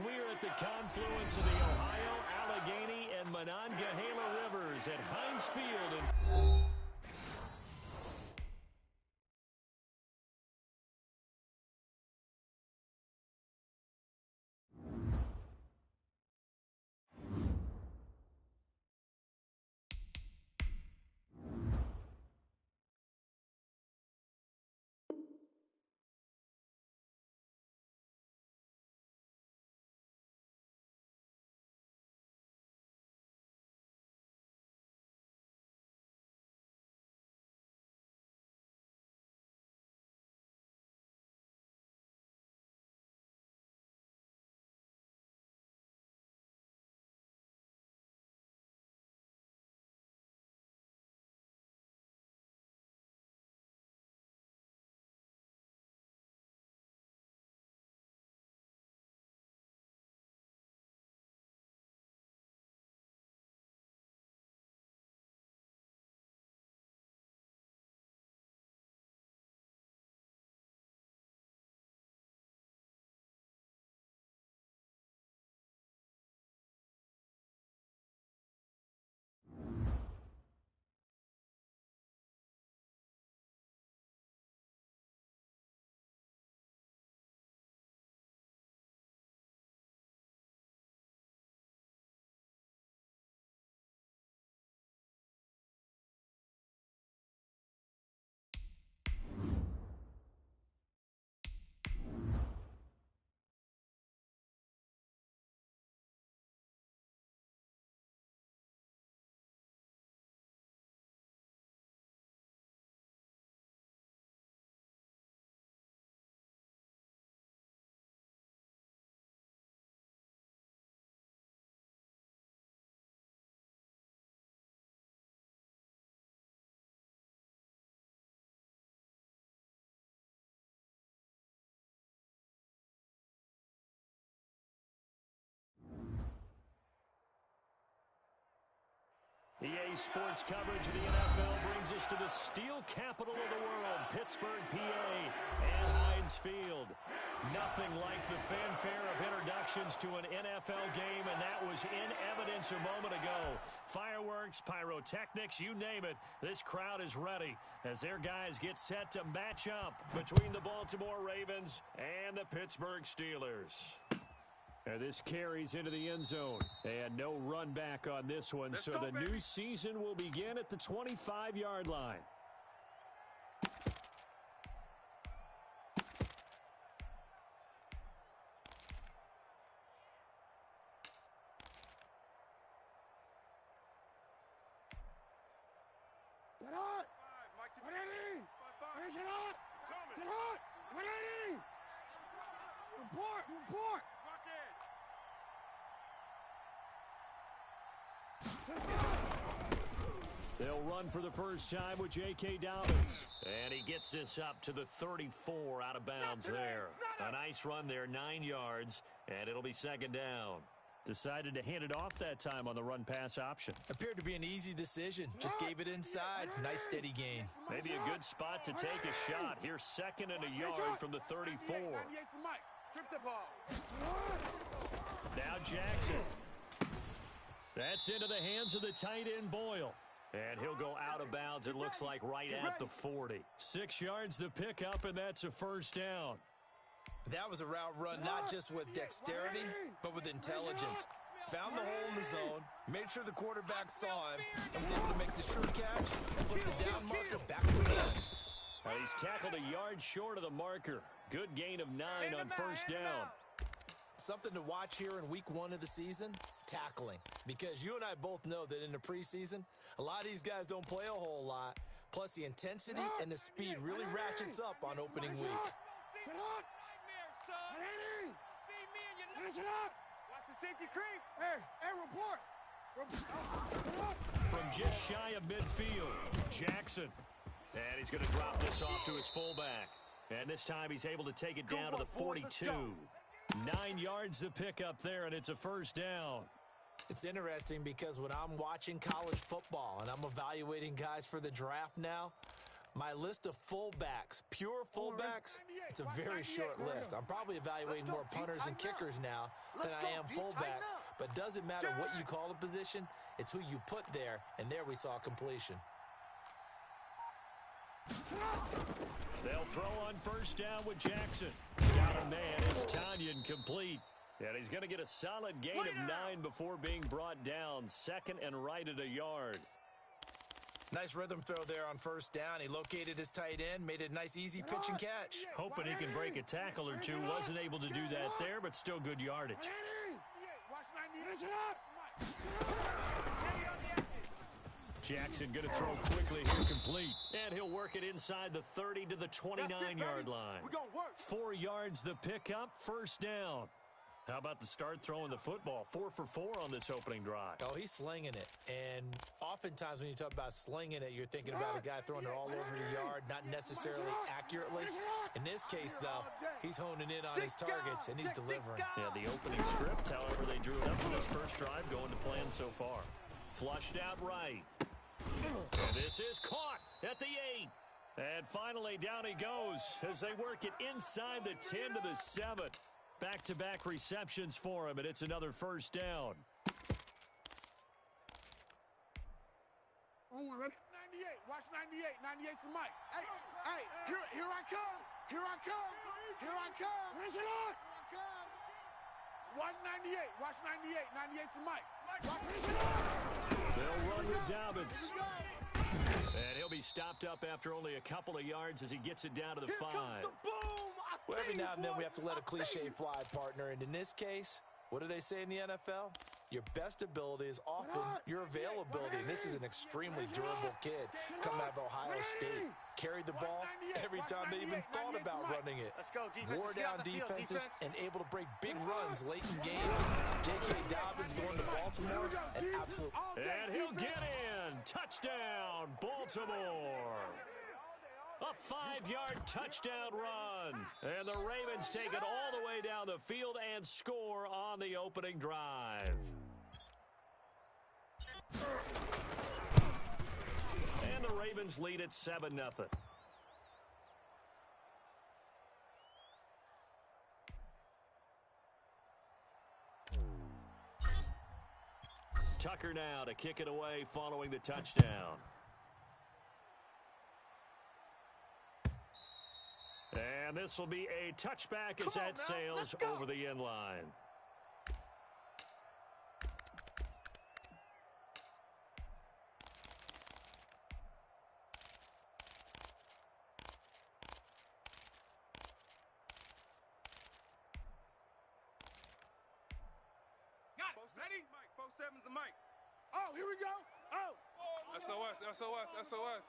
we are at the confluence of the Ohio, Allegheny, and Monongahela Rivers at Heinz Field. EA Sports coverage of the NFL brings us to the steel capital of the world, Pittsburgh, PA, and Heinz Field. Nothing like the fanfare of introductions to an NFL game, and that was in evidence a moment ago. Fireworks, pyrotechnics, you name it, this crowd is ready as their guys get set to match up between the Baltimore Ravens and the Pittsburgh Steelers. And this carries into the end zone. And no run back on this one, so the new season will begin at the 25-yard line. Get hot! 180! Finish it hot! Get hot! 180! Report! They'll run for the first time with J.K. Dobbins. And he gets this up to the 34 out of bounds there. A nice run there, 9 yards, and it'll be second down. Decided to hand it off that time on the run-pass option. Appeared to be an easy decision. Just gave it inside. Nice steady gain. Maybe a good spot to take a shot. Here's second and a yard from the 34. Strip the ball. Now Jackson. That's into the hands of the tight end Boyle. And he'll go out of bounds, it looks like, right at the 40. 6 yards the pickup, and that's a first down. That was a route run not just with dexterity, but with intelligence. Found the hole in the zone, made sure the quarterback saw him, and was able to make the sure catch and flip the down marker back to the end. He's tackled a yard short of the marker. Good gain of 9 on first down. Something to watch here in week 1 of the season, tackling. Because you and I both know that in the preseason, a lot of these guys don't play a whole lot. Plus, the intensity and the speed really ratchets up on opening week. Sit up! Finish it up! Watch the safety creep! Hey, report! From just shy of midfield, Jackson. And he's going to drop this off to his fullback. And this time he's able to take it down to the 42. 9 yards to pick up there, and it's a first down. It's interesting because when I'm watching college football and I'm evaluating guys for the draft now, My list of fullbacks, pure fullbacks, it's a very short list. I'm probably evaluating more punters and kickers now than I am fullbacks. But doesn't matter what you call the position, it's who you put there, and there we saw completion. They'll throw on first down with Jackson. Got a man, it's Tanyan complete. And he's going to get a solid gain of 9 before being brought down. Second and right at a yard. Nice rhythm throw there on first down. He located his tight end, made it a nice easy pitch and catch. Hoping he can break a tackle or two. Wasn't able to do that there, but still good yardage. Jackson going to throw quickly here, complete. And he'll work it inside the 30 to the 29-yard line. 4 yards the pickup, first down. How about the start throwing the football? 4 for 4 on this opening drive. Oh, he's slinging it. And oftentimes when you talk about slinging it, you're thinking about a guy throwing it all over the yard, not necessarily accurately. In this case, though, he's honing in on his targets, and he's delivering. Yeah, the opening script, however, they drew it up for this first drive, going to plan so far. Flushed out right. And this is caught at the 8. And finally, down he goes as they work it inside the 10 to the 7. Back-to-back receptions for him, and it's another first down. 98, watch 98. 98's the mic. Hey, here I come. Here I come. Here I come. Where's it on? Here I come. Watch 98, watch 98. 98's the mic. Watch, where's it on? They'll run with Dobbins. And he'll be stopped up after only a couple of yards as he gets it down to the 5. Well, every now and then we have to let a cliche fly, partner. And in this case, what do they say in the NFL? Your best ability is often your availability. And this is an extremely durable kid coming out of Ohio State. Carried the ball every time they even thought about running it. Wore down defenses and able to break big runs late in games. J.K. Dobbins going to Baltimore, an absolute... And he'll get in. Touchdown, Baltimore. A 5-yard touchdown run. And the Ravens take it all the way down the field and score on the opening drive. And the Ravens lead at 7-0. Tucker now to kick it away following the touchdown. And this will be a touchback as that sails over the end line. Got it. Ready? Mike, 4-7's the mic. Oh, here we go. Oh. SOS, SOS, SOS.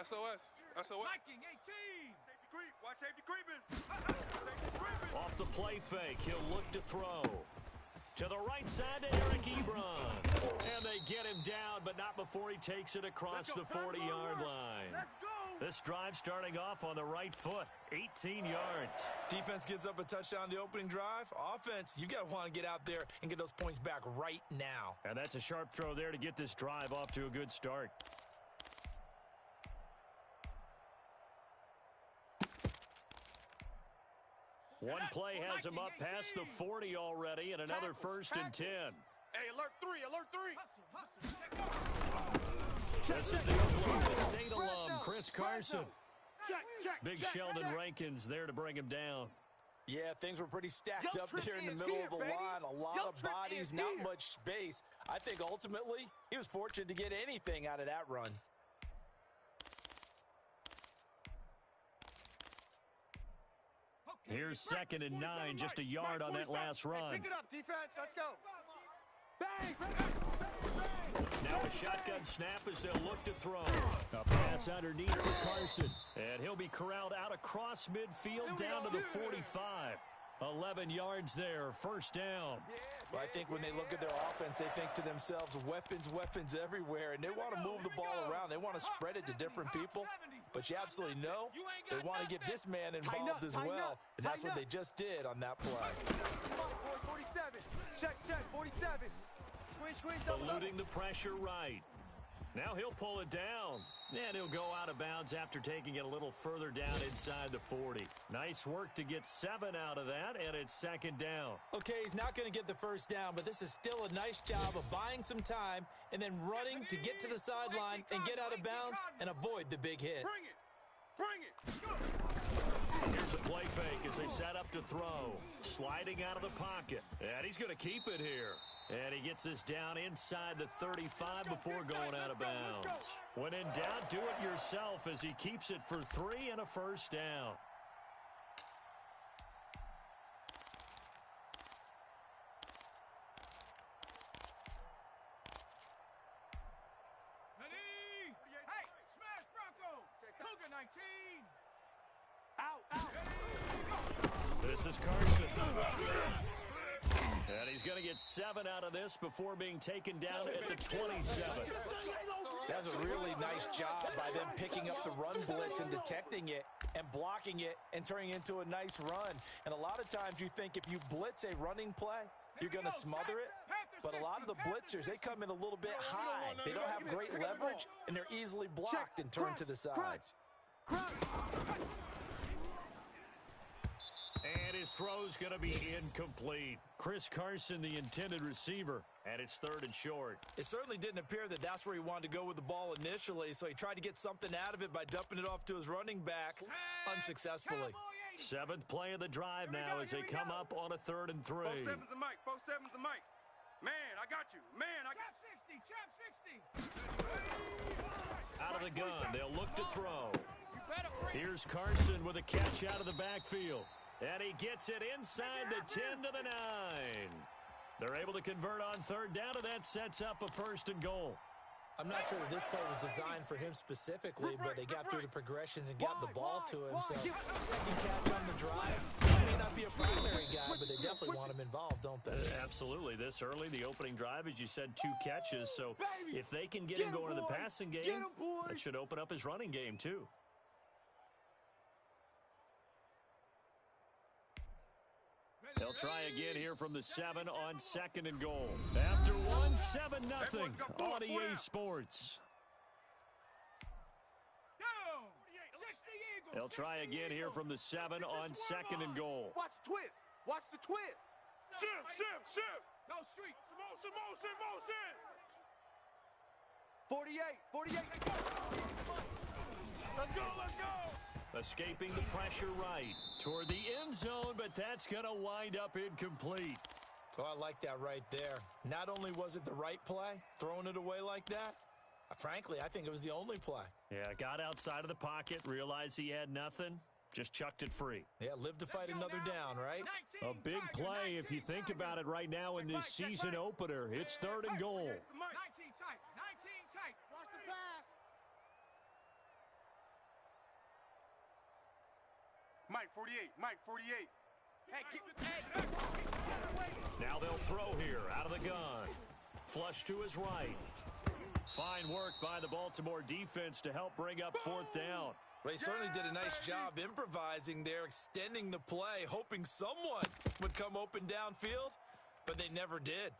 SOS, SOS. Viking 18. Safety creep. Watch safety creeping. Safety creeping. Off the play fake, he'll look to throw. To the right side to Eric Ebron. And they get him down, but not before he takes it across the 40-yard line. Let's go. This drive starting off on the right foot, 18 yards. Defense gives up a touchdown the opening drive. Offense, you got to want to get out there and get those points back right now. And that's a sharp throw there to get this drive off to a good start. One play has him up past the 40 already, and another first and 10. Hey, alert 3, alert 3. This is the Oklahoma State alum, Chris Carson. Check. Big Sheldon Rankins there to bring him down. Yeah, things were pretty stacked up there in the middle of the line. A lot of bodies, not much space. I think ultimately he was fortunate to get anything out of that run. Here's 2nd and 9, just a yard on that last run. Pick it up, defense. Let's go. Now a shotgun snap as they'll look to throw. A pass underneath for Carson. And he'll be corralled out across midfield down to the 45. 11 yards there, first down. Well, I think when they look at their offense, they think to themselves, weapons everywhere, and they want to move the ball around. They want to spread it to different people, but you absolutely know they want to get this man involved as well, and that's what they just did on that play. 47. Check, 47. Squeeze, Eluding the pressure right. Now he'll pull it down. And he'll go out of bounds after taking it a little further down inside the 40. Nice work to get 7 out of that, and it's second down. Okay, he's not going to get the first down, but this is still a nice job of buying some time and then running to get to the sideline and get out of bounds and avoid the big hit. Bring it. Bring it. Here's a play fake as they set up to throw. Sliding out of the pocket. And he's going to keep it here. And he gets this down inside the 35 before going out of bounds. When in doubt, do it yourself as he keeps it for 3 and a first down. Hey, smash Bronco. Cougar 19. Out. This is Carson. And he's going to get 7 out of this before being taken down at the 27. That's a really nice job by them picking up the run blitz and detecting it and blocking it and turning it into a nice run. And a lot of times you think if you blitz a running play, you're going to smother it. But a lot of the blitzers, they come in a little bit high. They don't have great leverage, and they're easily blocked and turned to the side. And his throw's going to be incomplete. Chris Carson, the intended receiver, and it's 3rd and short. It certainly didn't appear that that's where he wanted to go with the ball initially, so he tried to get something out of it by dumping it off to his running back unsuccessfully. 7th play of the drive now as they come up on a 3rd and 3. 4-7's the mic. 4-7's the mic. Man, I got you. Man, I got you. Trap 60. Out of the gun, they'll look to throw. Here's Carson with a catch out of the backfield. And he gets it inside the 10 to the 9. They're able to convert on 3rd down, and that sets up a 1st and goal. I'm not sure that this play was designed for him specifically, but they got through the progressions and got the ball to him. So, second catch on the drive. He may not be a primary guy, but they definitely want him involved, don't they? Absolutely. This early, the opening drive, as you said, 2 catches. So, if they can get him going in the passing game, that should open up his running game, too. They'll try again here from the 7 on 2nd and goal. After 1, 7-0 on EA Sports. They'll try again here from the 7 on 2nd and goal. Watch twist. Watch the twist. Shift. Go street. Motion. 48. Let's go. Escaping the pressure right toward the end zone, but that's going to wind up incomplete. Oh, I like that right there. Not only was it the right play, throwing it away like that, frankly, I think it was the only play. Yeah, got outside of the pocket, realized he had nothing, just chucked it free. Yeah, live to fight another down, right? A big play if you think about it right now in this season opener. It's 3rd and goal. 19 tight. Watch the pass. Mike 48. Hey, Now they'll throw here out of the gun. Flush to his right. Fine work by the Baltimore defense to help bring up 4th down. Well, he certainly did a nice job improvising there, extending the play, hoping someone would come open downfield, but they never did.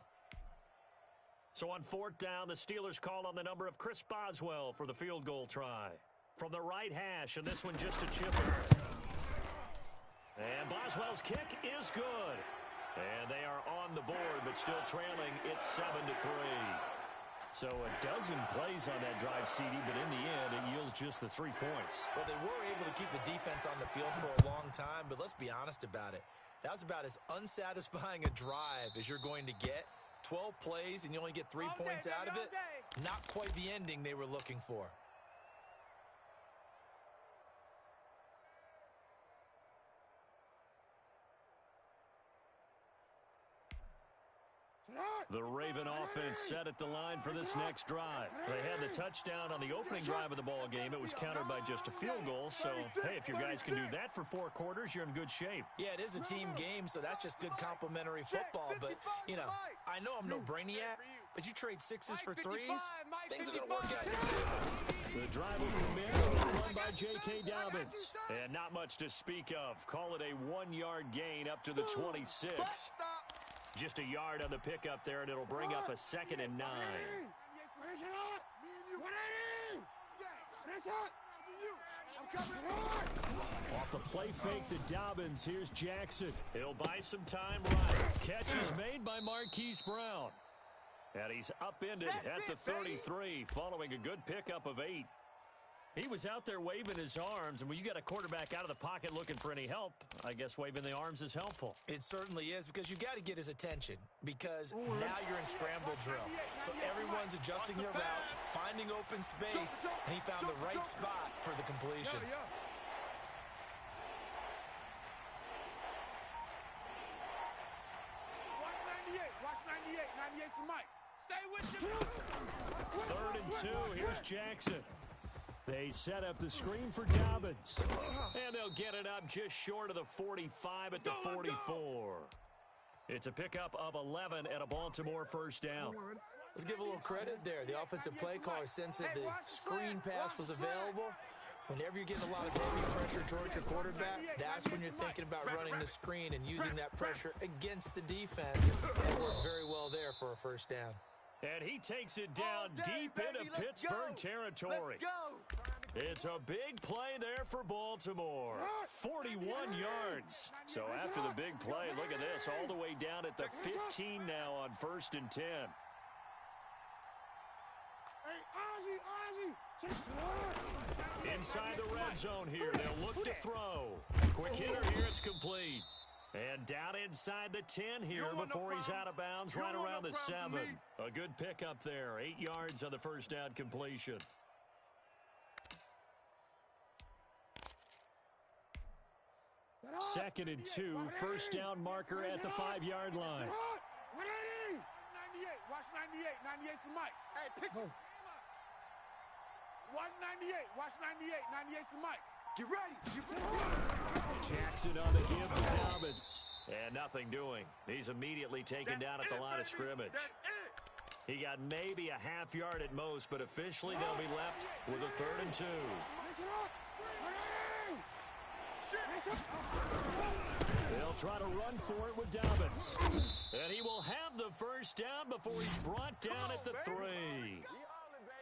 So on 4th down, the Steelers call on the number of Chris Boswell for the field goal try. From the right hash, and this one just a chipper. And Boswell's kick is good. And they are on the board, but still trailing. It's 7-3. So a dozen plays on that drive, CD, but in the end, it yields just the 3 points. Well, they were able to keep the defense on the field for a long time, but let's be honest about it. That was about as unsatisfying a drive as you're going to get. 12 plays, and you only get 3 points out of it. Not quite the ending they were looking for. The Raven offense set at the line for this next drive. They had the touchdown on the opening drive of the ball game. It was countered by just a field goal. So, hey, if your guys can do that for 4 quarters, you're in good shape. Yeah, it is a team game, so that's just good complimentary football. But, you know, I know I'm no brainiac, but you trade 6s for 3s, things are going to work out in your favor. The drive will commence with a run by J.K. Dobbins. And not much to speak of. Call it a 1-yard gain up to the 26. Just a yard on the pickup there, and it'll bring up a 2nd and 9. I'm coming hard. Off the play fake to Dobbins, here's Jackson. He'll buy some time right. Catch is made by Marquise Brown. And he's upended at the 33 following a good pickup of 8. He was out there waving his arms, and when you got a quarterback out of the pocket looking for any help, I guess waving the arms is helpful. It certainly is, because you got to get his attention, because now you're in scramble drill. So everyone's adjusting their routes, finding open space, and he found the right spot for the completion. Watch 98. 98's the mic. Stay with you. 3rd and 2, here's Jackson. They set up the screen for Dobbins. And they'll get it up just short of the 45 at the 44. It's a pickup of 11 at a Baltimore first down. Let's give a little credit there. The offensive play caller sensed that the screen pass was available. Whenever you're getting a lot of heavy pressure towards your quarterback, that's when you're thinking about running the screen and using that pressure against the defense. And worked very well there for a first down. And he takes it down deep into Pittsburgh territory. It's a big play there for Baltimore. 41 yards. So after the big play, look at this, all the way down at the 15 now on 1st and 10. Inside the red zone here, they'll look to throw. Quick hitter here, it's complete. And down inside the 10 here before he's out of bounds, right around the 7. A good pickup there, 8 yards on the first down completion. Second and 2, first down marker at the 5-yard line. 98. Watch 98. 98's the mic. Hey, pick him. Watch 98. Watch 98. 98's the mic. Get ready. Jackson on the give to Dobbins. And nothing doing. He's immediately taken down at the line of scrimmage. He got maybe a half yard at most, but officially they'll be left with a 3rd and 2. They'll try to run for it with Dobbins. And he will have the first down before he's brought down at the 3.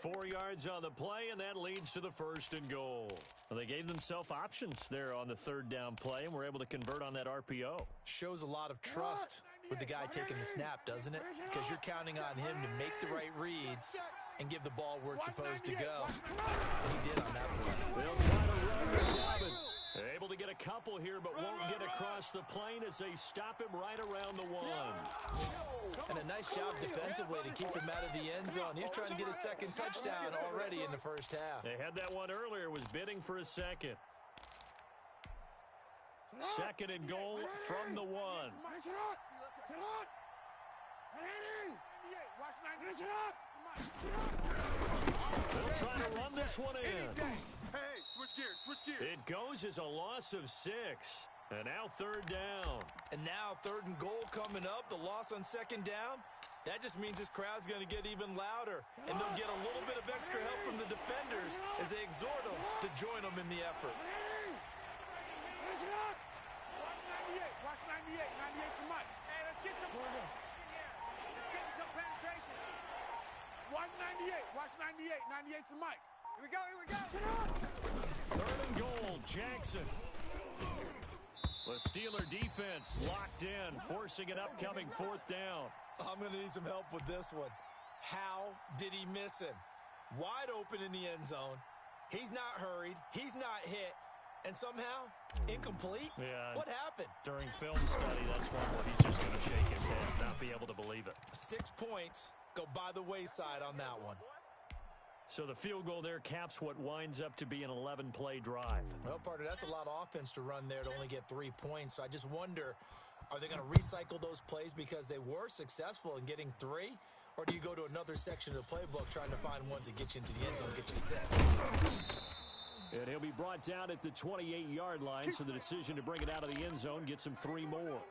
4 yards on the play, and that leads to the 1st and goal. Well, they gave themselves options there on the 3rd down play, and were able to convert on that RPO. Shows a lot of trust with the guy taking the snap, doesn't it? Because you're counting on him to make the right reads and give the ball where it's supposed to go. And he did on that play. They'll try to run with Dobbins. They're able to get a couple here, but won't get across the plane as they stop him right around the 1. And a nice job defensively to keep him out of the end zone. He's trying to get a second touchdown already in the first half. They had that one earlier, was bidding for a second. 2nd and goal from the 1. They'll try to run this one in. Hey, switch gears. It goes as a loss of 6. And now 3rd down. And now 3rd and goal coming up. The loss on 2nd down. That just means this crowd's going to get even louder. And they'll get a little bit of extra help from the defenders as they exhort them to join them in the effort. Watch 98. 98's the mic. Hey, let's get some penetration. Watch 98. Watch 98. 98's the mic. Here we go. 3rd and goal, Jackson. The Steeler defense locked in, forcing an upcoming 4th down. I'm going to need some help with this one. How did he miss him? Wide open in the end zone. He's not hurried. He's not hit. And somehow, incomplete? Yeah. What happened? During film study, that's one where he's just going to shake his head, not be able to believe it. 6 points go by the wayside on that one. So the field goal there caps what winds up to be an 11-play drive. Well, partner, that's a lot of offense to run there to only get 3 points. So I just wonder, are they going to recycle those plays because they were successful in getting 3? Or do you go to another section of the playbook trying to find ones that get you into the end zone, get you 6? And he'll be brought down at the 28-yard line, so the decision to bring it out of the end zone gets him 3 more.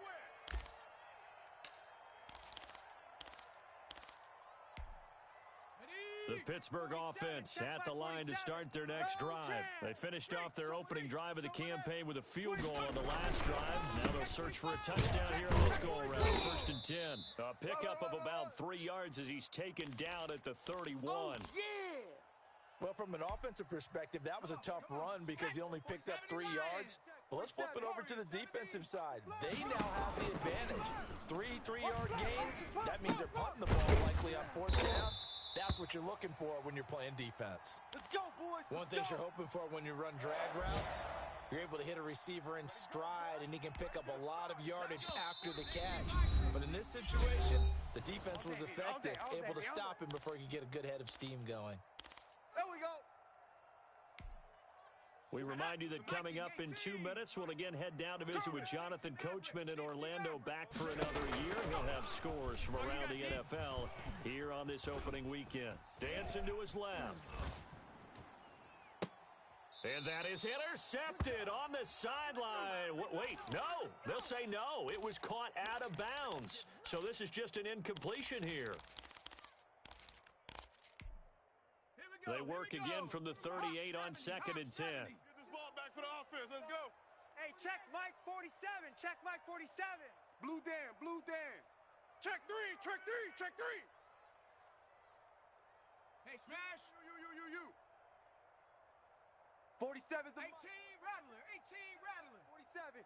The Pittsburgh offense at the line to start their next drive. They finished off their opening drive of the campaign with a field goal on the last drive. Now they'll search for a touchdown here on this go-around. 1st and 10. A pickup of about 3 yards as he's taken down at the 31. Well, from an offensive perspective, that was a tough run because he only picked up 3 yards. But let's flip it over to the defensive side. They now have the advantage. 3 3-yard gains, that means they're punting the ball likely on 4th down. That's what you're looking for when you're playing defense. Let's go, boys. One thing you're hoping for when you run drag routes, you're able to hit a receiver in stride, and he can pick up a lot of yardage after the catch. But in this situation, the defense was effective, able to stop him before he could get a good head of steam going. There we go. We remind you that coming up in 2 minutes, we'll again head down to visit with Jonathan Coachman in Orlando, back for another year. He'll have scores from around the NFL here on this opening weekend. Dancing to his left. And that is intercepted on the sideline. Wait, no. They'll say no. It was caught out of bounds. So this is just an incompletion here. They work again from the 38 on 2nd and 10. Get this ball back for the offense. Let's go. Hey, check Mike 47. Check Mike 47. Blue Dan, blue Dan. Check 3, check 3, check 3. Hey, smash. You. 47's the 18 Rattler. 18 Rattler. 47.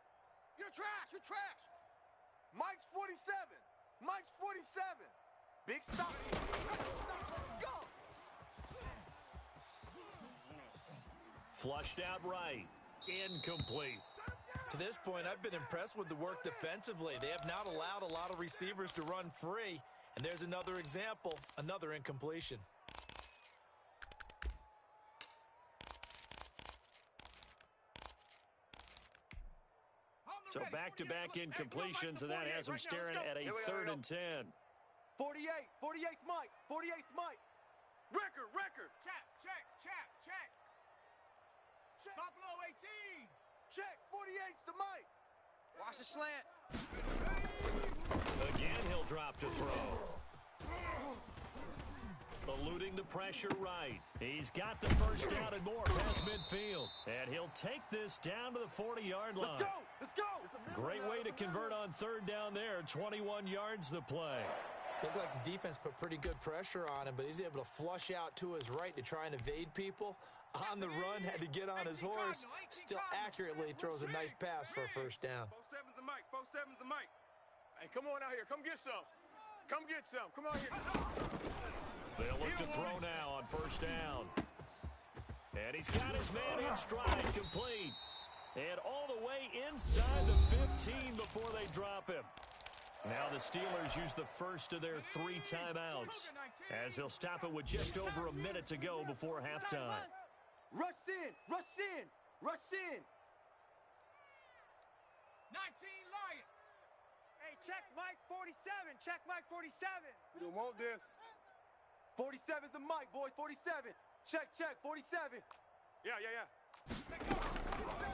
You're trash. You're trash. Mike's 47. Mike's 47. Big stop. Let's go. Flushed out right. Incomplete. To this point, I've been impressed with the work defensively. They have not allowed a lot of receivers to run free. And there's another example, another incompletion. So back-to-back incompletions, and that has them staring at a 3rd and 10. 48. 48's Mike. 48's Mike. Record. Check. Buffalo 18. Check. 48's the Mike. Watch the slant. Again, he'll drop to throw. Eluding the pressure right. He's got the first down and more past midfield. And he'll take this down to the 40-yard line. Let's go. Great way to convert on 3rd down there. 21 yards the play. Looked like the defense put pretty good pressure on him, but he's able to flush out to his right to try and evade people. On the run, had to get on his horse. Still accurately throws a nice pass for a first down. 47's the Mike. 47's the Mike. Hey, come on out here. Come get some. Come out here. They'll look to throw now on 1st down. And he's got his man in stride, complete. And all the way inside the 15 before they drop him. Now the Steelers use the first of their 3 timeouts, as they'll stop it with just over a minute to go before halftime. Rush in. 19 Lion. Hey, check Mike 47. Check Mike 47. We don't want this. 47's the Mike, boys. 47. Check. 47. Yeah.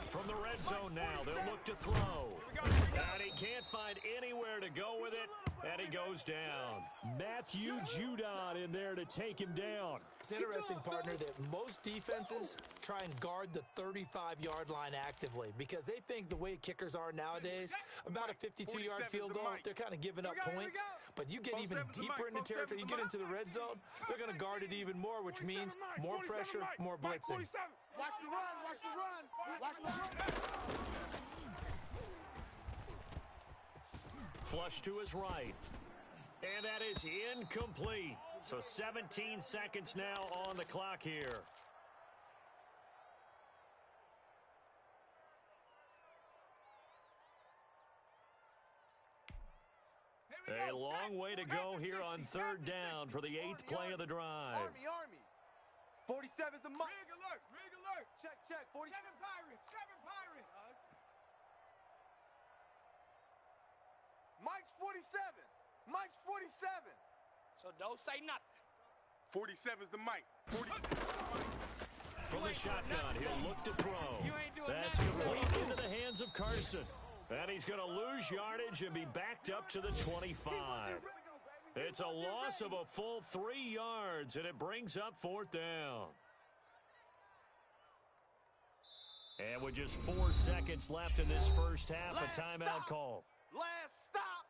From the red zone now, they'll look to throw. And he can't find anywhere to go with it, and he goes down. Matthew Judon in there to take him down. It's interesting, partner, that most defenses try and guard the 35-yard line actively because they think the way kickers are nowadays, about a 52-yard field goal, they're kind of giving up points. But you get even deeper into territory, you get into the red zone, they're going to guard it even more, which means more pressure, more blitzing. Watch the run. Flush to his right. And that is incomplete. So 17 seconds now on the clock here. A long way to go here on 3rd down for the 8th play of the drive. Army. 47's the Mike. Rig alert. Check. 47 Pirates. 7 Pirates. Mike's 47. So don't say nothing. 47's the Mike. From the shotgun, he'll look to throw. That's complete into the hands of Carson. And he's going to lose yardage and be backed up to the 25. It's a loss of a full 3 yards, and it brings up 4th down. And with just 4 seconds left in this first half, a timeout call. Last stop.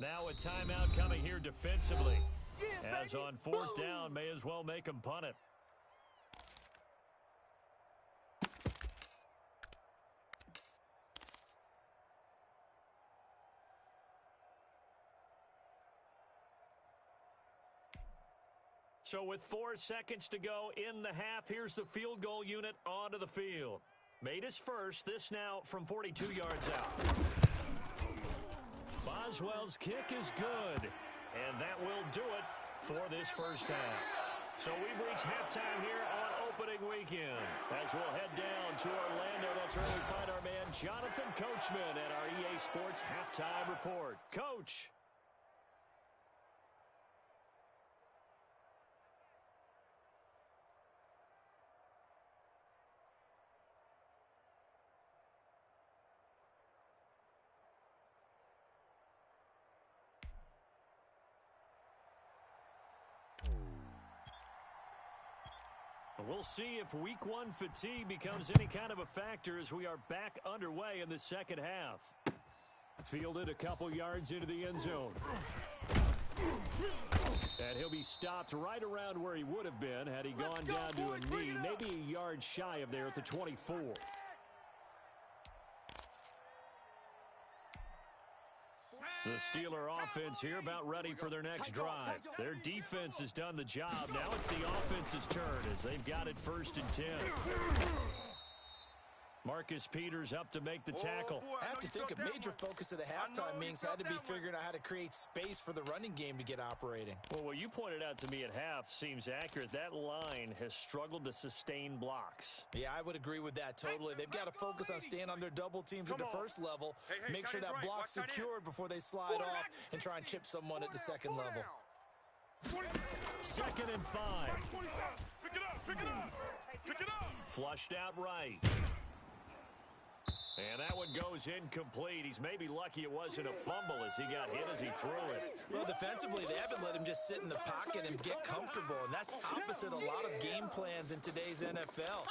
Now a timeout coming here defensively. As on fourth down, may as well make them punt it. So with 4 seconds to go in the half, here's the field goal unit onto the field. Made his first, this now from 42 yards out. Boswell's kick is good, and that will do it for this first half. So we've reached halftime here on opening weekend. As we'll head down to Orlando, that's where we find our man Jonathan Coachman at our EA Sports Halftime Report. Coach. We'll see if week one fatigue becomes any kind of a factor as we are back underway in the second half. Fielded a couple yards into the end zone. And he'll be stopped right around where he would have been had he gone down to a knee, maybe a yard shy of there at the 24. The Steeler offense here about ready for their next drive. Their defense has done the job. Now it's the offense's turn as they've got it 1st and 10. Marcus Peters up to make the tackle. I have to think a major focus of the halftime meetings had to be figuring out how to create space for the running game to get operating. Well, what you pointed out to me at half seems accurate. That line has struggled to sustain blocks. Yeah, I would agree with that totally. They've got to focus on staying on their double teams at the first level, make sure that block's secured before they slide off and try and chip someone at the second level. 2nd and 5. Pick it up, pick it up, pick it up. Flushed out right. And that one goes incomplete. He's maybe lucky it wasn't a fumble as he got hit as he threw it. Well, defensively, they haven't let him just sit in the pocket and get comfortable, and that's opposite a lot of game plans in today's NFL.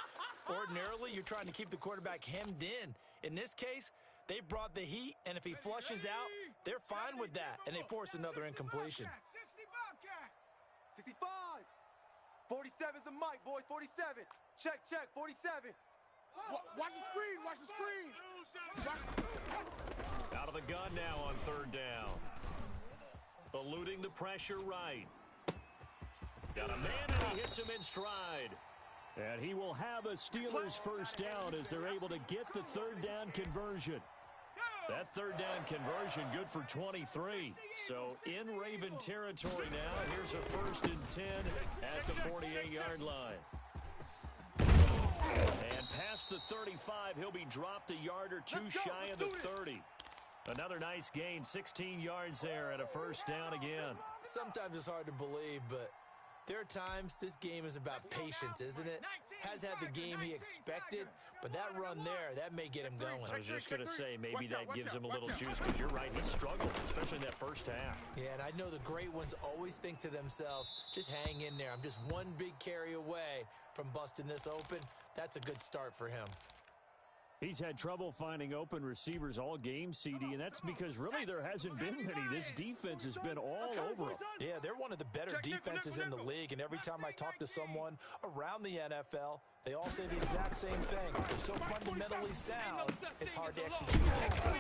Ordinarily, you're trying to keep the quarterback hemmed in. In this case, they brought the heat, and if he flushes out, they're fine with that, and they force another incompletion. 65. 47's the mic, boys. 47. Check, 47. Watch the screen. Watch the screen. Out of the gun now on 3rd down. Eluding the pressure right. Got a man and he hits him in stride. And he will have a Steelers first down as they're able to get the 3rd down conversion. That 3rd down conversion good for 23. So in Raven territory now. Here's a 1st and 10 at the 48-yard line. And past the 35, he'll be dropped a yard or two shy of the 30. Another nice gain, 16 yards there and a 1st down again. Sometimes it's hard to believe, but there are times this game is about patience, isn't it? Has had the game he expected, but that run there, that may get him going. I was just going to say, maybe that gives him a little juice, because you're right, he struggled, especially in that first half. Yeah, and I know the great ones always think to themselves, just hang in there. I'm just one big carry away from busting this open. That's a good start for him. He's had trouble finding open receivers all game, CD, and that's because really there hasn't been many. This defense has been all over him. Yeah, they're one of the better defenses in the league, and every time I talk to someone around the NFL, they all say the exact same thing. They're so fundamentally sound, it's hard to execute against them.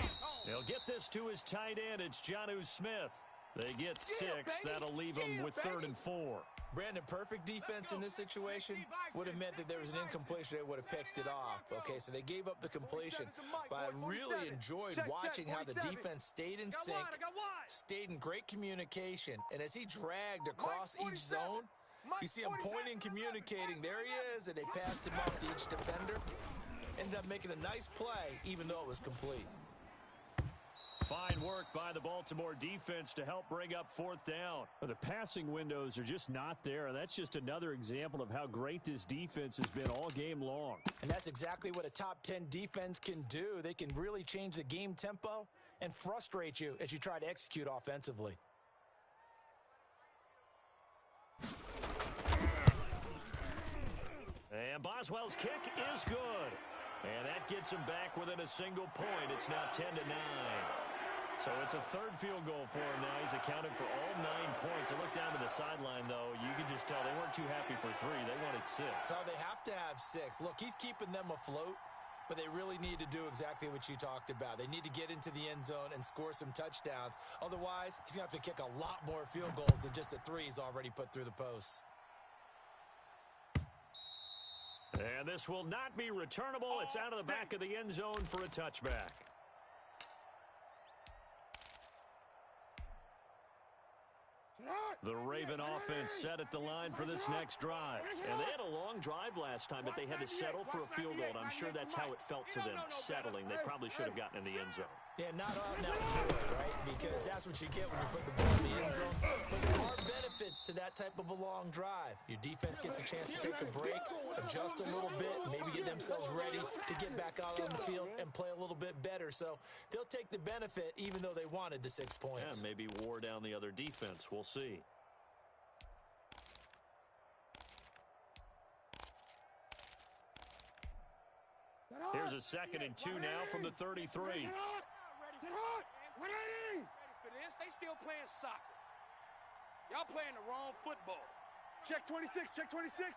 They'll get this to his tight end. It's Jonnu Smith. They get 6. That'll leave them with 3rd and 4. Brandon, perfect defense in this situation would have meant that there was an incompletion. They would have picked it off. Okay, so they gave up the completion. But I really enjoyed watching how the defense stayed in sync, stayed in great communication. And as he dragged across each zone, you see him pointing, communicating. There he is, and they passed him off to each defender. Ended up making a nice play, even though it was complete. Fine work by the Baltimore defense to help bring up 4th down. The passing windows are just not there, and that's just another example of how great this defense has been all game long. And that's exactly what a top 10 defense can do. They can really change the game tempo and frustrate you as you try to execute offensively. And Boswell's kick is good. And that gets him back within a single point. It's now 10-9. So it's a third field goal for him now. He's accounted for all 9 points. And look down to the sideline, though. You can just tell they weren't too happy for 3. They wanted 6. So they have to have 6. Look, he's keeping them afloat, but they really need to do exactly what you talked about. They need to get into the end zone and score some touchdowns. Otherwise, he's going to have to kick a lot more field goals than just the 3 he's already put through the posts. And this will not be returnable. It's out of the back of the end zone for a touchback. The Raven offense set at the line for this next drive. And they had a long drive last time, but they had to settle for a field goal. And I'm sure that's how it felt to them, settling. They probably should have gotten in the end zone. Yeah, not out and out joy, right? Because that's what you get when you put the ball in the end zone. But there are benefits to that type of a long drive. Your defense gets a chance to take a break, adjust a little bit, maybe get themselves ready to get back out on the field and play a little bit better. So they'll take the benefit even though they wanted the 6 points. Yeah, maybe wore down the other defense. We'll see. Here's a 2nd and 2 now from the 33. Ready for this? They still playing soccer. Y'all playing the wrong football. Check 26, check 26.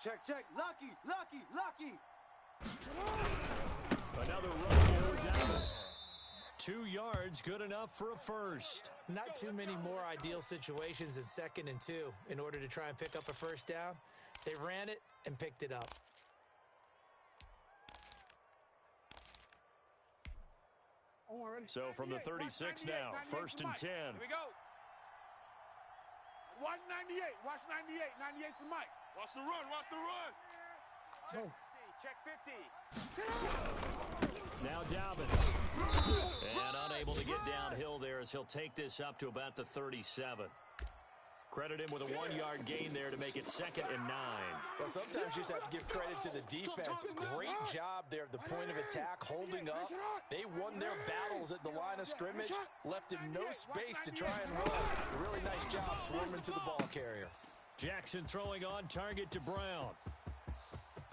Check, check. Lucky, lucky, lucky. Another run for Dallas. 2 yards, good enough for a first. Not too many more ideal situations in 2nd and 2 in order to try and pick up a first down. They ran it and picked it up. So from the 36 now, 1st and 10. Here we go. Watch 98. Watch 98. 98's the mic. Watch the run. Watch the run. Check 50. Now Dobbins. And unable to get downhill there as he'll take this up to about the 37. Credit him with a 1-yard gain there to make it 2nd and 9. Well, sometimes you just have to give credit to the defense. Great job there at the point of attack, holding up. They won their battles at the line of scrimmage, left him no space to try and run. A really nice job swarming to the ball carrier. Jackson throwing on target to Brown.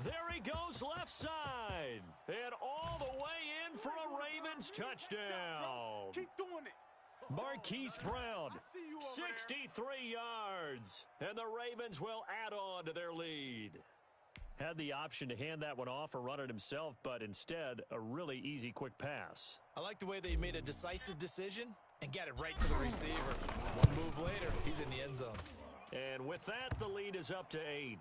There he goes left side. And all the way in for a Ravens touchdown. Keep doing it. Marquise Brown, 63 yards, and the Ravens will add on to their lead. Had the option to hand that one off or run it himself, but instead, a really easy quick pass. I like the way they made a decisive decision and got it right to the receiver. One move later, he's in the end zone. And with that, the lead is up to 8.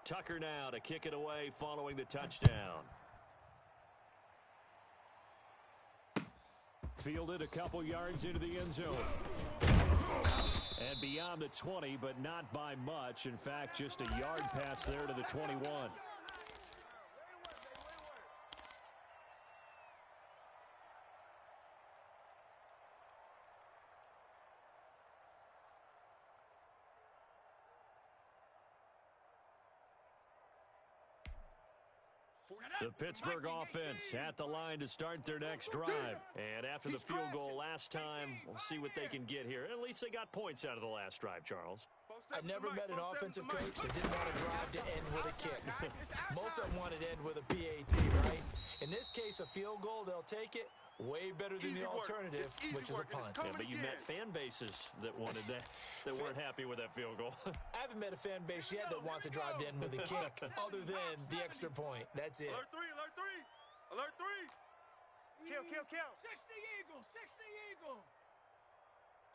Tucker now to kick it away following the touchdown. Fielded a couple yards into the end zone. And beyond the 20, but not by much. In fact, just a yard pass there to the 21. The Pittsburgh offense at the line to start their next drive. And after the field goal last time, we'll see what they can get here. At least they got points out of the last drive, Charles. I never met an offensive coach that didn't want to drive to end with a kick. Most of them wanted to end with a PAT, right? In this case, a field goal, they'll take it. Way better than the alternative, which is a punt. Yeah, but you met fan bases that wanted that, that weren't happy with that field goal. I haven't met a fan base yet that wants to drive to end with a kick, other than the extra point. That's it. Alert 3, alert 3, alert 3. Kill. 60 Eagle, 60 Eagle.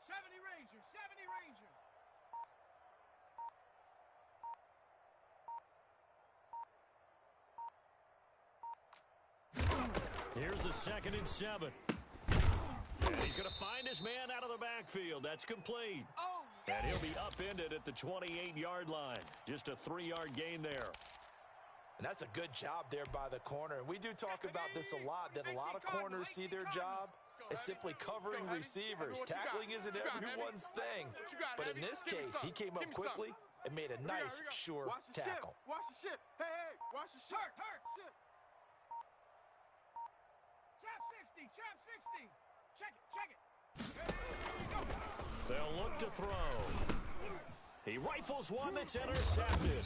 70 Ranger, 70 Ranger. Here's a 2nd and 7. And he's going to find his man out of the backfield. That's complete. Oh, And he'll be upended at the 28-yard line. Just a 3-yard gain there. And that's a good job there by the corner. And we do talk about this a lot, that a lot of corners see their job as simply covering receivers. Tackling isn't everyone's thing. But in this case, he came up quickly and made a nice, sure tackle. Watch the ship. Hey, watch the ship. Hurt. Trap 60, trap 60. Check it. They'll look to throw. He rifles one that's intercepted.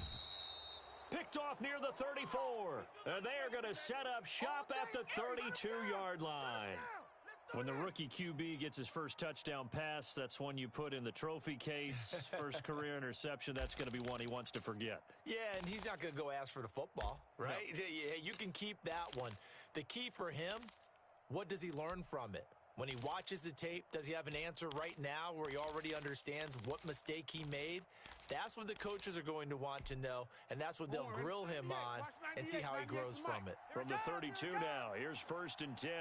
Picked off near the 34. And they are going to set up shop at the 32-yard line. When the rookie QB gets his first touchdown pass, that's one you put in the trophy case. First career interception, that's going to be one he wants to forget. Yeah, and he's not going to go ask for the football, right? No. Yeah, you can keep that one. The key for him, what does he learn from it? When he watches the tape, does he have an answer right now where he already understands what mistake he made? That's what the coaches are going to want to know, and that's what they'll grill him on and see how he grows from it. From the 32 now, here's 1st and 10.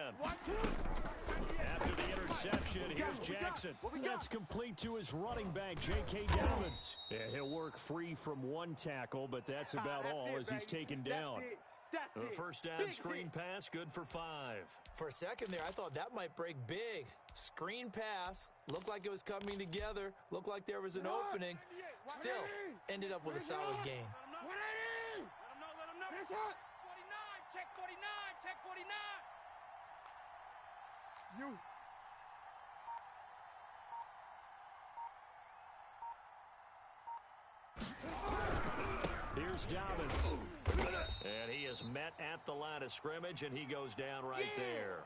After the interception, here's Jackson. That's complete to his running back, J.K. Dobbins. Yeah, he'll work free from one tackle, but that's about all as he's taken down. The first down screen pass, good for 5. For a second there, I thought that might break big. Screen pass, looked like it was coming together, looked like there was an opening. Still, ended up with a solid game. 49, check 49, check 49. You. Here's Dobbins. And he is met at the line of scrimmage, and he goes down right there.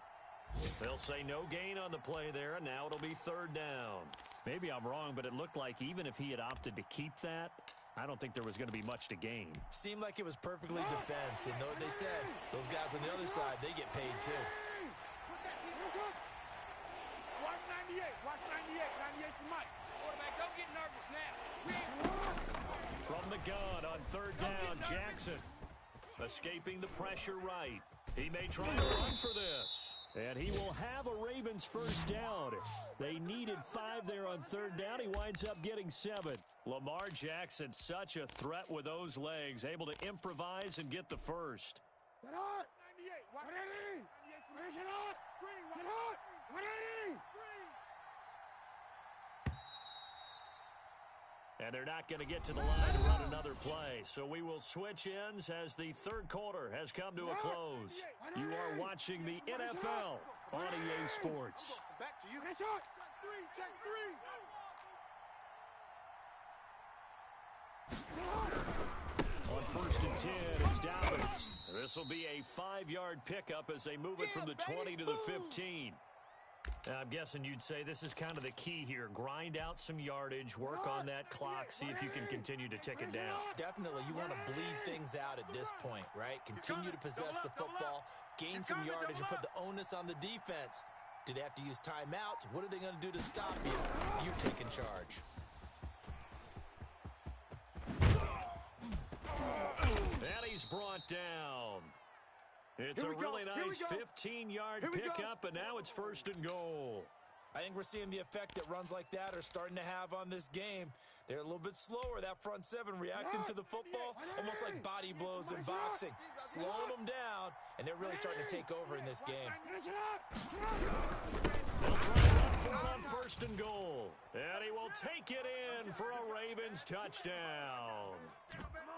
They'll say no gain on the play there, and now it'll be 3rd down. Maybe I'm wrong, but it looked like even if he had opted to keep that, I don't think there was going to be much to gain. Seemed like it was perfectly defense, and know what they said. Those guys on the other side, they get paid too. 198, watch 98, 98's the mic. Quarterback, don't get nervous now. From the gun on 3rd down, Jackson. Escaping the pressure right. He may try to run for this. And he will have a Ravens first down. They needed 5 there on 3rd down. He winds up getting 7. Lamar Jackson, such a threat with those legs, able to improvise and get the first. Get hot! 98, watch 180! 98's the mic. Screen, get hot! 180! And they're not going to get to the line to run another play. So we will switch ends as the 3rd quarter has come to a close. You are watching the NFL on EA Sports. Back to you. Check 3. On 1st and 10, it's Dobbins. This will be a 5-yard pickup as they move it from the 20 to the 15. I'm guessing you'd say this is kind of the key here. Grind out some yardage, work on that clock, see if you can continue to tick it down. Definitely, you want to bleed things out at this point, right? Continue to possess the football, gain some yardage, and put the onus on the defense. Do they have to use timeouts? What are they going to do to stop you? You take in charge. And he's brought down. It's a really nice 15-yard pickup, and now it's 1st and goal. I think we're seeing the effect that runs like that are starting to have on this game. They're a little bit slower, that front 7, reacting to the football, almost like body blows in boxing, slowing them down, and they're really starting to take over in this game. They'll try to run for it on 1st and goal, and he will take it in for a Ravens touchdown.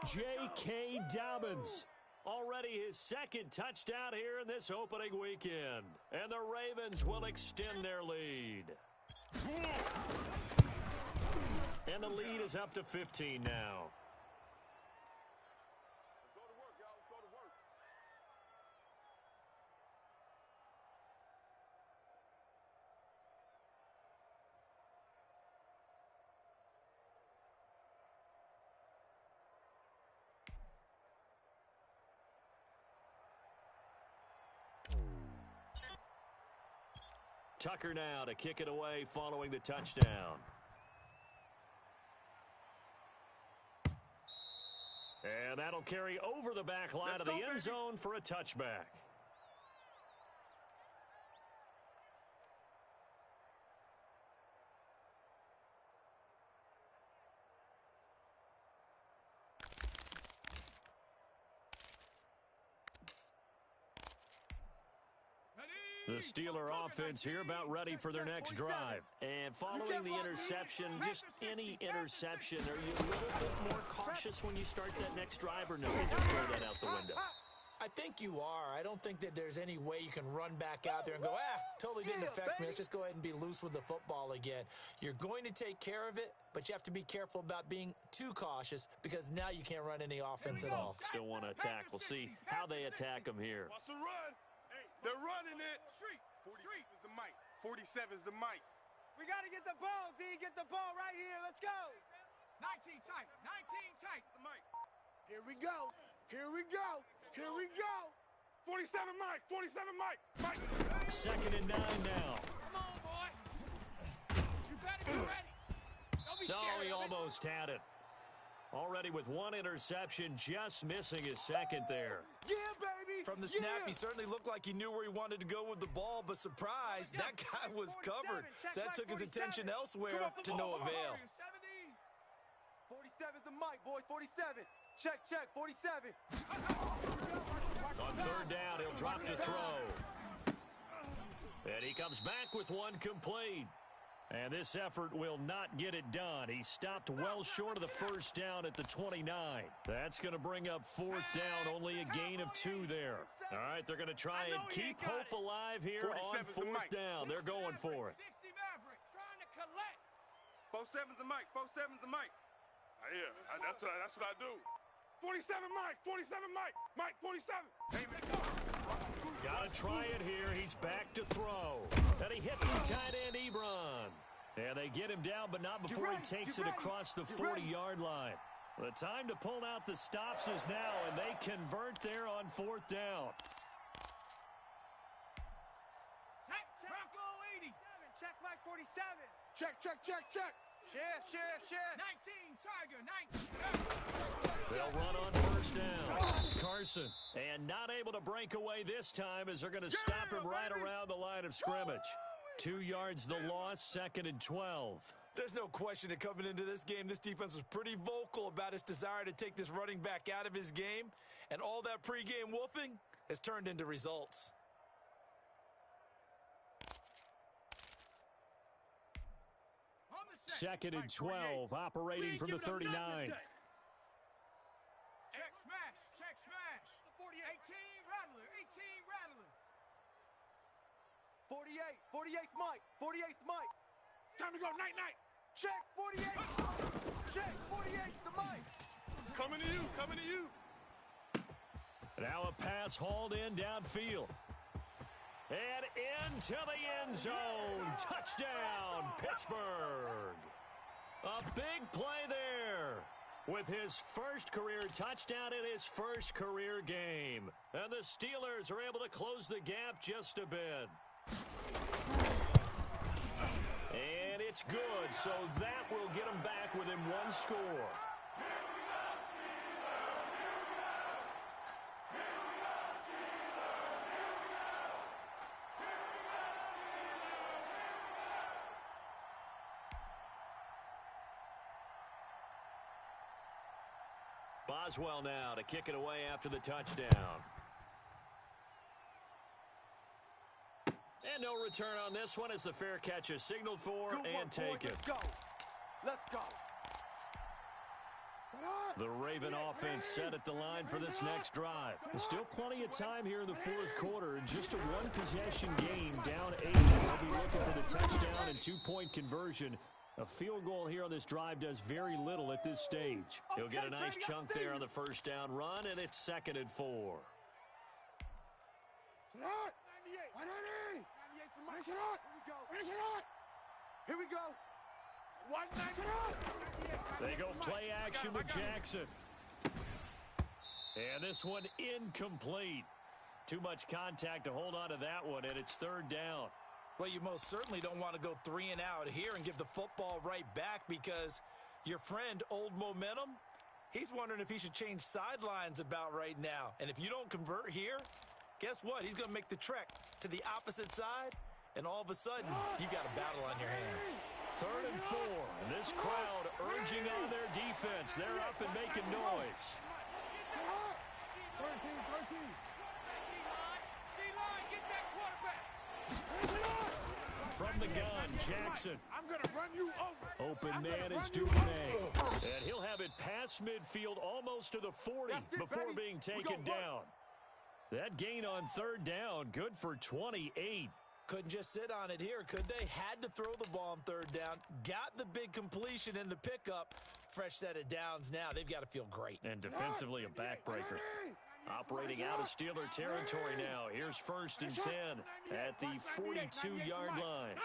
J.K. Dobbins. Already his 2nd touchdown here in this opening weekend. And the Ravens will extend their lead. And the lead is up to 15 now. Let's go to work, y'all. Let's go to work. Tucker now to kick it away following the touchdown. And that'll carry over the back line of the end zone for a touchback. The Steeler offense here about ready for their next drive. And following the interception, just any interception, are you a little bit more cautious when you start that next drive, or no, you just throw that out the window? I think you are. I don't think that there's any way you can run back out there and go, totally didn't affect me. Let's just go ahead and be loose with the football again. You're going to take care of it, but you have to be careful about being too cautious because now you can't run any offense at all. Still want to attack. We'll see how they attack them here. Watch the run. They're running it. Street. 40 is the mic. 47 is the mic. We got to get the ball, D. Get the ball right here. Let's go. 19 tight. 19 tight. The mic. Here we go. Here we go. Here we go. 47 Mike. 47 Mike. Mike. 2nd and 9 now. Come on, boy. You better be ready. Don't be scared. Oh, he almost had it. Already with 1 interception, just missing his 2nd there. Yeah, baby. From the snap, he certainly looked like he knew where he wanted to go with the ball, but surprise, that guy was covered. So that took his attention elsewhere to no avail. 47 is the mic, boys. 47. Check, 47. On 3rd down, he'll drop to throw. And he comes back with 1 complete. And this effort will not get it done. He stopped well short of the 1st down at the 29. That's going to bring up 4th down, only a gain of 2 there. All right, they're going to try and keep hope alive here on 4th down. They're going for it. 60 Maverick trying to collect. 47's the mic. 47's the mic. Yeah, that's what I do. 47 Mike. 47 Mike. Mike 47. Got to try it here. He's back to throw. And he hits his tight end, Ebron. And they get him down, but not before he takes it across the 40-yard line. The time to pull out the stops is now, and they convert there on 4th down. Set. Bronco 80. Check Mike 47. Check. Share. 19 Tiger. 19. They'll run on 1st down. Carson. And not able to break away this time as they're going to stop him right around the line of scrimmage. 2 yards the loss, 2nd and 12. There's no question that coming into this game, this defense was pretty vocal about its desire to take this running back out of his game. And all that pregame wolfing has turned into results. On the set. 2nd and 12, operating from the 39. Check smash. 18 Rattler. 48's Mike. 48's Mike. Time to go. Night. Check 48. Check 48's the mic. Coming to you. Now a pass hauled in downfield. And into the end zone. Touchdown, Pittsburgh. A big play there. With his first career touchdown in his first career game. And the Steelers are able to close the gap just a bit. And it's good, so that will get them back within 1 score. Boswell now to kick it away after the touchdown. And no return on this one as the fair catch is signaled for and taken. Let's go. The Raven offense set at the line for this next drive. There's still plenty of time here in the 4th quarter. Just a 1-possession game, down 8. They'll be looking for the touchdown and 2-point conversion. A field goal here on this drive does very little at this stage. He'll get a nice chunk there on the 1st down run, and it's 2nd and 4. Here we go. They go play action with Jackson. And this one incomplete. Too much contact to hold on to that one, and it's 3rd down. Well, you most certainly don't want to go 3 and out here and give the football right back because your friend, Old Momentum, he's wondering if he should change sidelines about right now. And if you don't convert here, guess what? He's going to make the trek to the opposite side, and all of a sudden, you've got a battle on your hands. 3rd and 4. And this crowd urging on their defense. They're up and making noise. 13. D-line, get that quarterback. From the gun, Jackson. I'm going to run you over. Open man is Duvernay. And he'll have it past midfield almost to the 40 before being taken down. That gain on third down, good for 28. Couldn't just sit on it here, could they? Had to throw the ball on third down. Got the big completion in the pickup. Fresh set of downs now. They've got to feel great. And defensively, a backbreaker. Operating out of Steeler territory now. Here's 1st and 10 at the 42-yard line.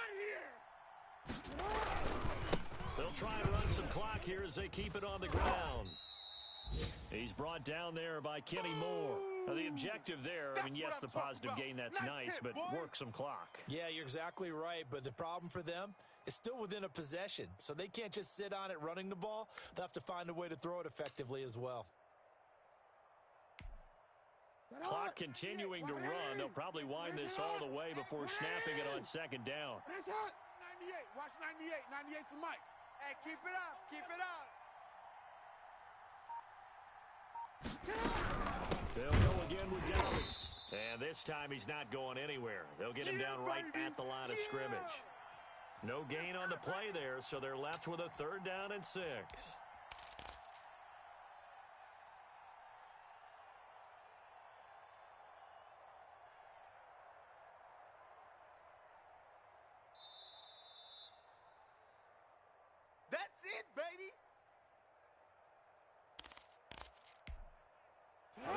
They'll try and run some clock here as they keep it on the ground. He's brought down there by Kenny Moore. Now, the objective there, I mean, yes, the positive gain, that's nice, but work some clock. Yeah, you're exactly right, but the problem for them is still within a possession, so they can't just sit on it running the ball. They'll have to find a way to throw it effectively as well. Clock continuing to run. They'll probably wind this all the way before snapping it on second down. 98, watch 98. 98's the mic. Hey, keep it up. Keep it up. They'll go again with Djharrison. And this time he's not going anywhere. They'll get him down right at the line of scrimmage. No gain on the play there, so they're left with a 3rd down and 6. That's it, baby.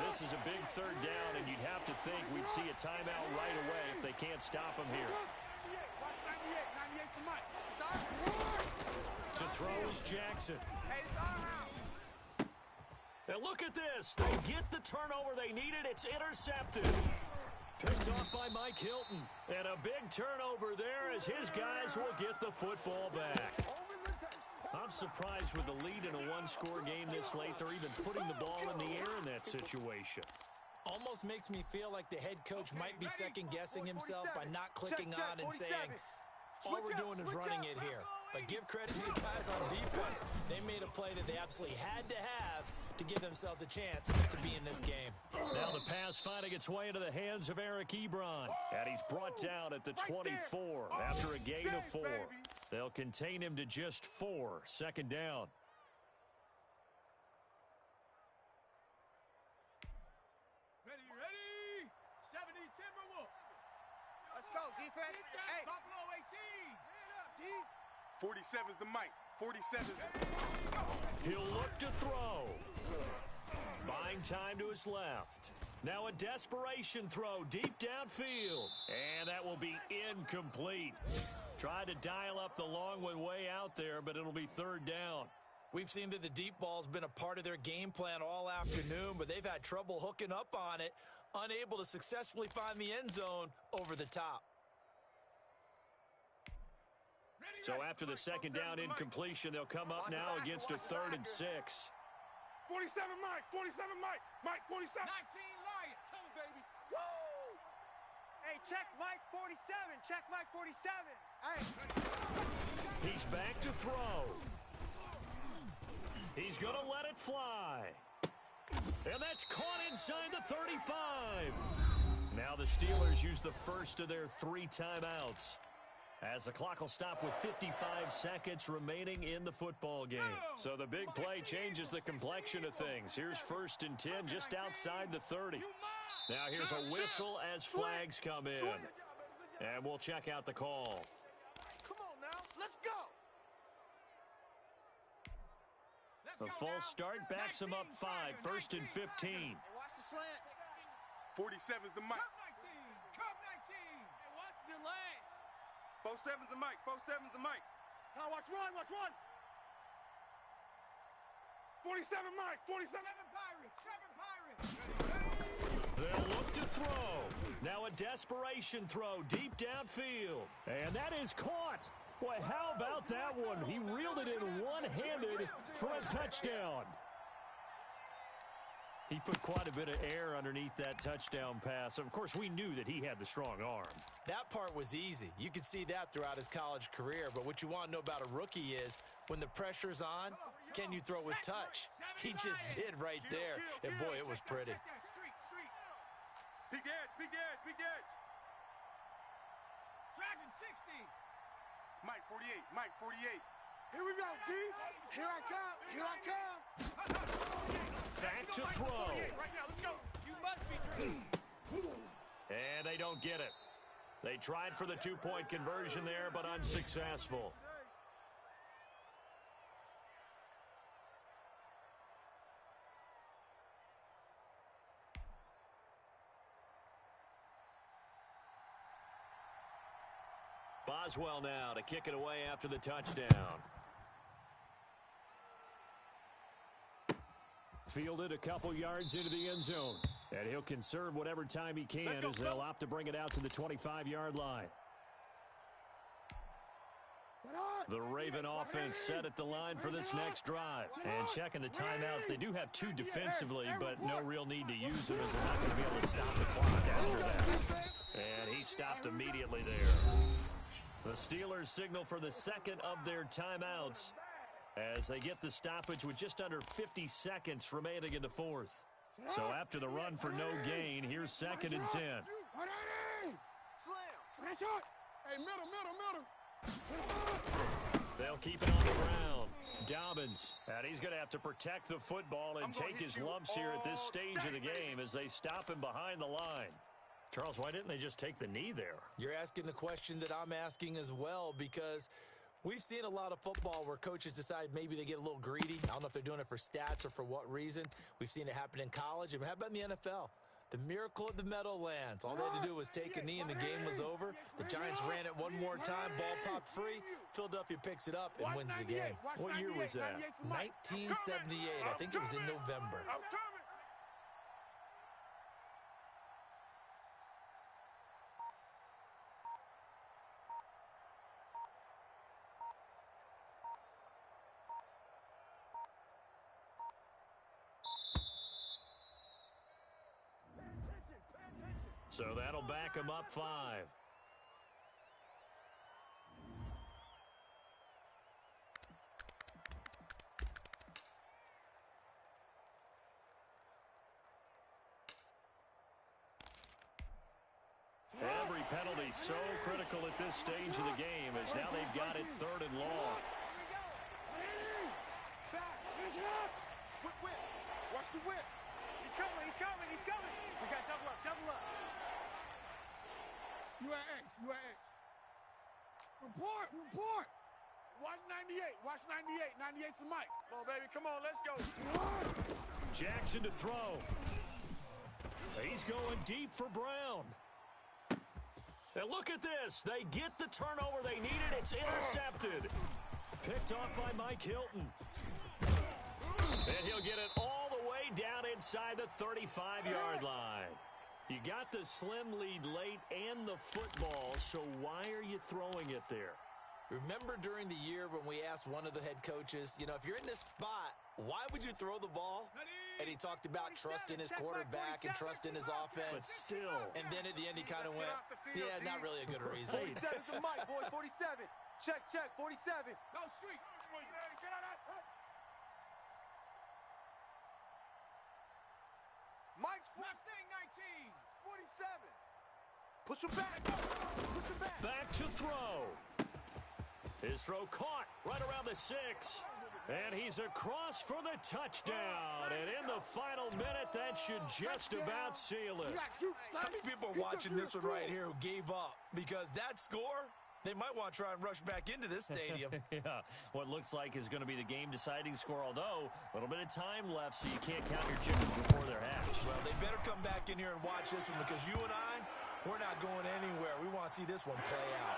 This is a big 3rd down, and you'd have to think we'd see a timeout right away if they can't stop him here. Watch 98. 98's the mic. To throw is Jackson. Hey, it's our house. And look at this. They get the turnover they needed. It's intercepted. Picked off by Mike Hilton. And a big turnover there as his guys will get the football back. I'm surprised with the lead in a one-score game this late. They're even putting the ball in the air in that situation. Almost makes me feel like the head coach might be second-guessing himself by not clicking on and saying, all we're doing is running it here. But give credit to the guys on defense. They made a play that they absolutely had to have to give themselves a chance to be in this game. Now the pass finding its way into the hands of Eric Ebron. And he's brought down at the 24 after a gain of 4. They'll contain him to just 4. 2nd down. Ready. 70 Timberwolves. Let's go, defense. Hey. Buffalo 18. 47's the mic. 47's He'll look to throw. Buying time to his left. Now a desperation throw deep downfield. And that will be incomplete. Tried to dial up the long one way out there, but it'll be 3rd down. We've seen that the deep ball's been a part of their game plan all afternoon, but they've had trouble hooking up on it, unable to successfully find the end zone over the top. So after the 2nd down incompletion, they'll come up now against a 3rd and 6. 47 Mike. 47 Mike. Mike 47. 19 Lion. Come on, baby. Woo! Hey, check Mike 47. Check Mike 47. Hey. He's back to throw. He's going to let it fly. And that's caught inside the 35. Now the Steelers use the first of their 3 timeouts, as the clock will stop with 55 seconds remaining in the football game. So the big play changes the complexion of things. Here's 1st and 10 just outside the 30. Now here's a whistle as flags come in. And we'll check out the call. Come on now. Let's go. The false start backs him up 5. 1st and 15. Hey, watch the slant. 47's the mic. Curve 19. Hey, watch the delay. 47's the mic. 47's the mic. Now watch run. 47 Mike. 47. 7 Pirates. They'll look to throw. Now a desperation throw deep downfield. And that is caught. Boy, how about that one? He reeled it in one-handed for a touchdown. He put quite a bit of air underneath that touchdown pass. Of course, we knew that he had the strong arm. That part was easy. You could see that throughout his college career. But what you want to know about a rookie is when the pressure's on, can you throw with touch? He just did right there. And boy, it was pretty. Big edge. Dragon 60. Mike 48. Mike 48. Here we go, D. Here I come. Back to throw. Right now, let's go. You must be dreaming. And they don't get it. They tried for the two-point conversion there, but unsuccessful. Boswell now to kick it away after the touchdown. Fielded a couple yards into the end zone. And he'll conserve whatever time he can as they'll opt to bring it out to the 25-yard line. The Raven offense set at the line for this next drive. And checking the timeouts, they do have two defensively, but no real need to use them as they're not going to be able to stop the clock after that. And he stopped immediately there. The Steelers signal for the second of their timeouts as they get the stoppage with just under 50 seconds remaining in the fourth. So after the run for no gain, here's 2nd and 10. Hey, middle. They'll keep it on the ground. Dobbins, and he's going to have to protect the football and take his lumps here at this stage of the game as they stop him behind the line. Charles, why didn't they just take the knee there? You're asking the question that I'm asking as well, because we've seen a lot of football where coaches decide maybe they get a little greedy. I don't know if they're doing it for stats or for what reason. We've seen it happen in college. And how about in the NFL? The miracle of the Meadowlands. All they had to do was take a knee and the game was over. The Giants ran it one more time. Ball popped free. Philadelphia picks it up and wins the game. What year was that? 1978. I think it was in November. So that'll back him up 5. Every penalty so critical at this stage of the game as now they've got it 3rd and long. Whip. Watch the whip. He's coming. We got double up. You at X. Report. 198. Watch 98. 98's the mic. Come on, baby. Come on, let's go. Jackson to throw. He's going deep for Brown. And look at this. They get the turnover they needed. It's intercepted. Picked off by Mike Hilton. And he'll get it all the way down inside the 35-yard line. You got the slim lead late and the football, so why are you throwing it there? Remember during the year when we asked one of the head coaches, if you're in this spot, why would you throw the ball? And he talked about trust in his quarterback and trust in his offense. But still. And then at the end he kind of went, yeah, not really a good reason. 47's the mic, boys. 47. Check. 47. Go street. Mike's Mustang 19. 47. Push him back. Back to throw. His throw caught right around the 6. And he's across for the touchdown. And in the final minute, that should just about seal it. How many people are watching this one right here who gave up? Because that score, they might want to try and rush back into this stadium. Yeah, what looks like is going to be the game-deciding score, although a little bit of time left, so you can't count your chickens before they're hatched. Well, they better come back in here and watch this one, because you and I, we're not going anywhere. We want to see this one play out.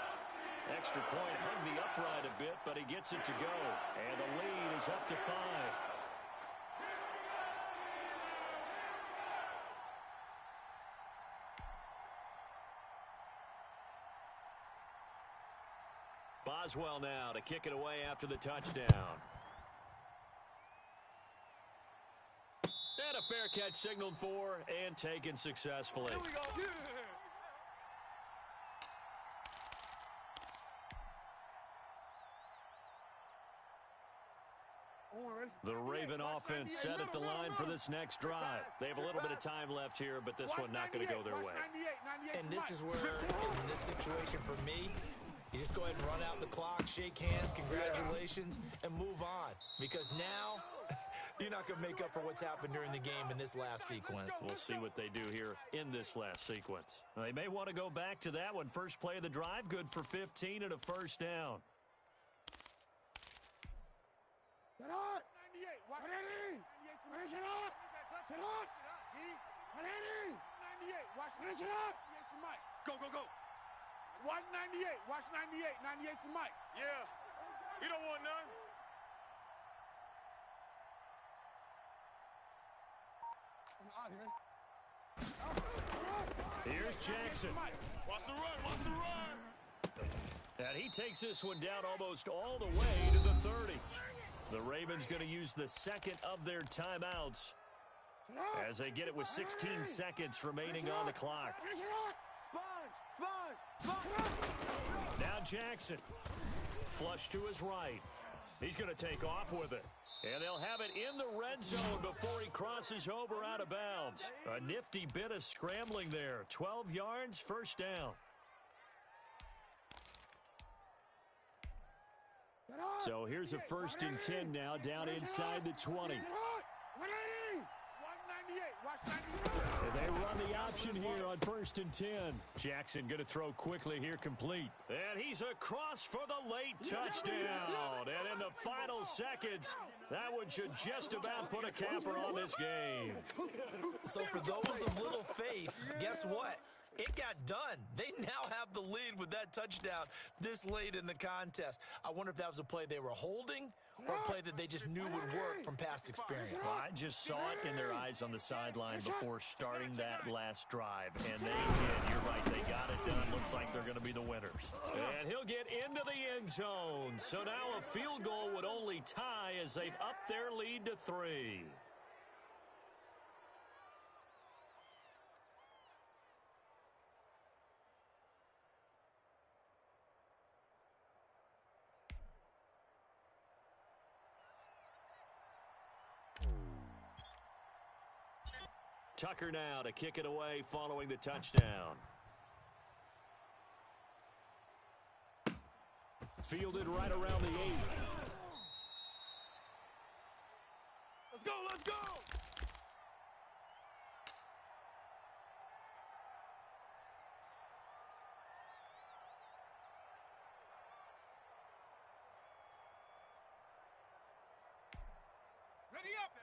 Extra point hung the upright a bit, but he gets it to go. And the lead is up to 5. Boswell now to kick it away after the touchdown. And a fair catch signaled for and taken successfully. Here we go. Yeah. The Raven offense set at the line for this next drive. They have a little bit of time left here, but this one not going to go their way. And this is where, in this situation for me, you just go ahead and run out the clock, shake hands, congratulations, and move on. Because now, You're not going to make up for what's happened during the game in this last sequence. We'll see what they do here in this last sequence. They may want to go back to that one. First play of the drive, good for 15 and a first down. 98, watch 98, 98, watch 98, Mike. Go, go, go. Watch 98, watch 98, 98's the Mike. Yeah. He don't want none. Here's Jackson. Watch the run, watch the run. And he takes this one down almost all the way to the 30. The Ravens going to use the second of their timeouts as they get it with 16 seconds remaining on the clock. Now Jackson. Flush to his right. He's going to take off with it. And they'll have it in the red zone before he crosses over out of bounds. A nifty bit of scrambling there. 12 yards, first down. So here's a 1st and 10 now down inside the 20. And they run the option here on 1st and 10. Jackson going to throw quickly here, complete. And he's across for the late touchdown. And in the final seconds, that one should just about put a capper on this game. So for those of little faith, guess what? It got done. They now have the lead with that touchdown this late in the contest. I wonder if that was a play they were holding or a play that they just knew would work from past experience. Well, I just saw it in their eyes on the sideline before starting that last drive, and they did. You're right. They got it done. Looks like they're going to be the winners. And he'll get into the end zone. So now a field goal would only tie as they've upped their lead to 3. Tucker now to kick it away following the touchdown. Fielded right around the 8. Let's go, let's go.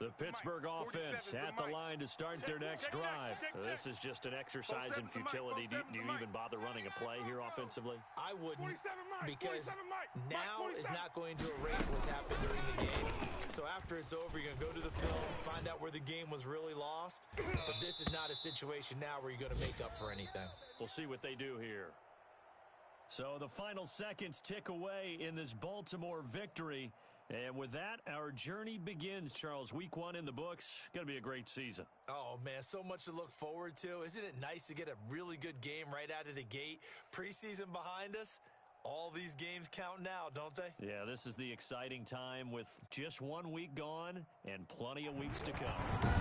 The Pittsburgh offense at the line to start their next drive. This is just an exercise in futility. Do you even bother running a play here offensively? I wouldn't, because now is not going to erase what's happened during the game. So after it's over, you're going to go to the film, find out where the game was really lost. But this is not a situation now where you're going to make up for anything. We'll see what they do here. So the final seconds tick away in this Baltimore victory. And with that, our journey begins, Charles. Week 1 in the books. Going to be a great season. Oh, man, so much to look forward to. Isn't it nice to get a really good game right out of the gate? Preseason behind us. All these games count now, don't they? Yeah, this is the exciting time with just 1 week gone and plenty of weeks to come.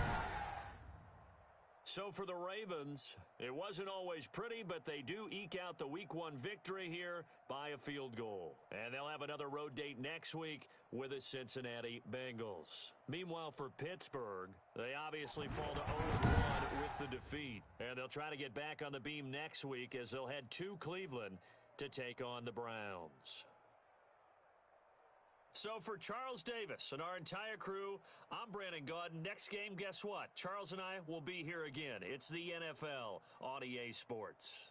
So for the Ravens, it wasn't always pretty, but they do eke out the Week 1 victory here by a field goal. And they'll have another road date next week with the Cincinnati Bengals. Meanwhile, for Pittsburgh, they obviously fall to 0-1 with the defeat. And they'll try to get back on the beam next week as they'll head to Cleveland to take on the Browns. So for Charles Davis and our entire crew, I'm Brandon Gaudin. Next game, guess what? Charles and I will be here again. It's the NFL on EA Sports.